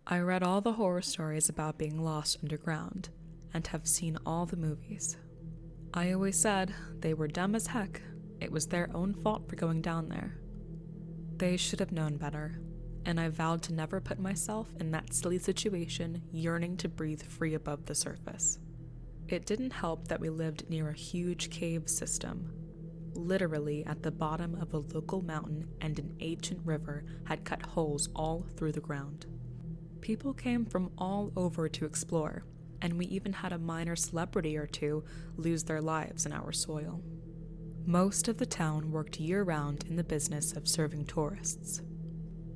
I read all the horror stories about being lost underground and have seen all the movies. I always said they were dumb as heck. It was their own fault for going down there. They should have known better, and I vowed to never put myself in that silly situation, yearning to breathe free above the surface. It didn't help that we lived near a huge cave system. Literally at the bottom of a local mountain, and an ancient river had cut holes all through the ground. People came from all over to explore, and we even had a minor celebrity or two lose their lives in our soil. Most of the town worked year-round in the business of serving tourists.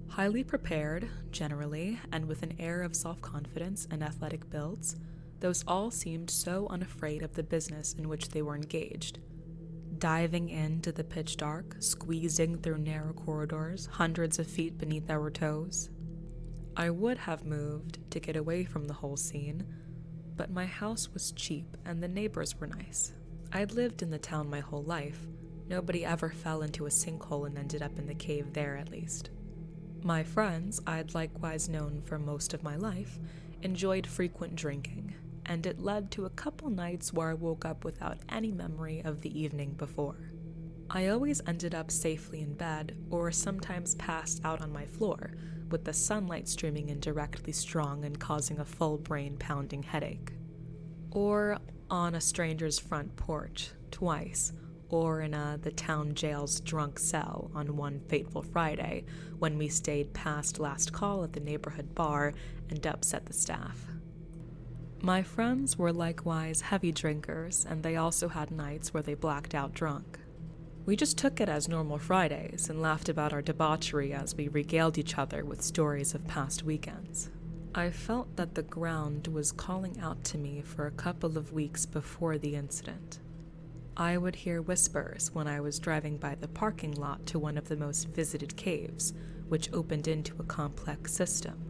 Highly prepared, generally, and with an air of self-confidence and athletic builds, those all seemed so unafraid of the business in which they were engaged. Diving into the pitch dark, squeezing through narrow corridors, hundreds of feet beneath our toes. I would have moved to get away from the whole scene, but my house was cheap and the neighbors were nice. I'd lived in the town my whole life. Nobody ever fell into a sinkhole and ended up in the cave there, at least. My friends, I'd likewise known for most of my life, enjoyed frequent drinking, and it led to a couple nights where I woke up without any memory of the evening before. I always ended up safely in bed, or sometimes passed out on my floor, with the sunlight streaming in directly strong and causing a full brain-pounding headache. Or on a stranger's front porch, twice, or in the town jail's drunk cell on one fateful Friday when we stayed past last call at the neighborhood bar and upset the staff. My friends were likewise heavy drinkers, and they also had nights where they blacked out drunk. We just took it as normal Fridays and laughed about our debauchery as we regaled each other with stories of past weekends. I felt that the ground was calling out to me for a couple of weeks before the incident. I would hear whispers when I was driving by the parking lot to one of the most visited caves, which opened into a complex system.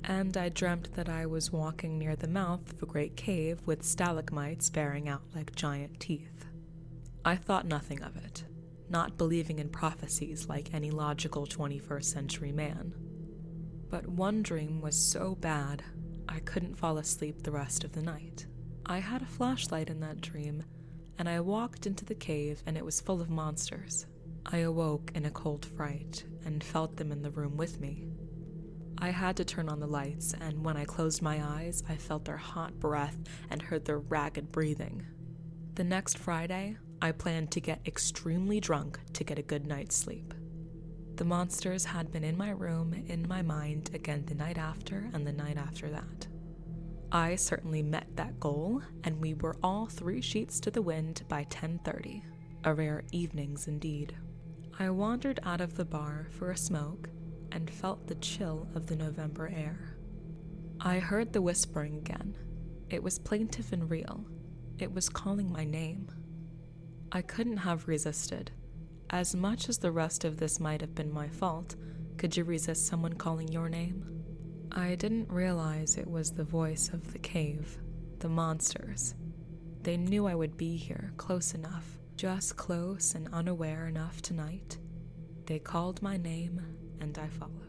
And I dreamt that I was walking near the mouth of a great cave with stalagmites bearing out like giant teeth. I thought nothing of it, not believing in prophecies like any logical 21st century man. But one dream was so bad, I couldn't fall asleep the rest of the night. I had a flashlight in that dream, and I walked into the cave and it was full of monsters. I awoke in a cold fright and felt them in the room with me. I had to turn on the lights, and when I closed my eyes, I felt their hot breath and heard their ragged breathing. The next Friday, I planned to get extremely drunk to get a good night's sleep. The monsters had been in my room, in my mind, again the night after and the night after that. I certainly met that goal, and we were all 3 sheets to the wind by 10:30. A rare evenings indeed. I wandered out of the bar for a smoke and felt the chill of the November air. I heard the whispering again. It was plaintive and real. It was calling my name. I couldn't have resisted. As much as the rest of this might have been my fault, could you resist someone calling your name? I didn't realize it was the voice of the cave, the monsters. They knew I would be here, close enough, just close and unaware enough tonight. They called my name, and I followed.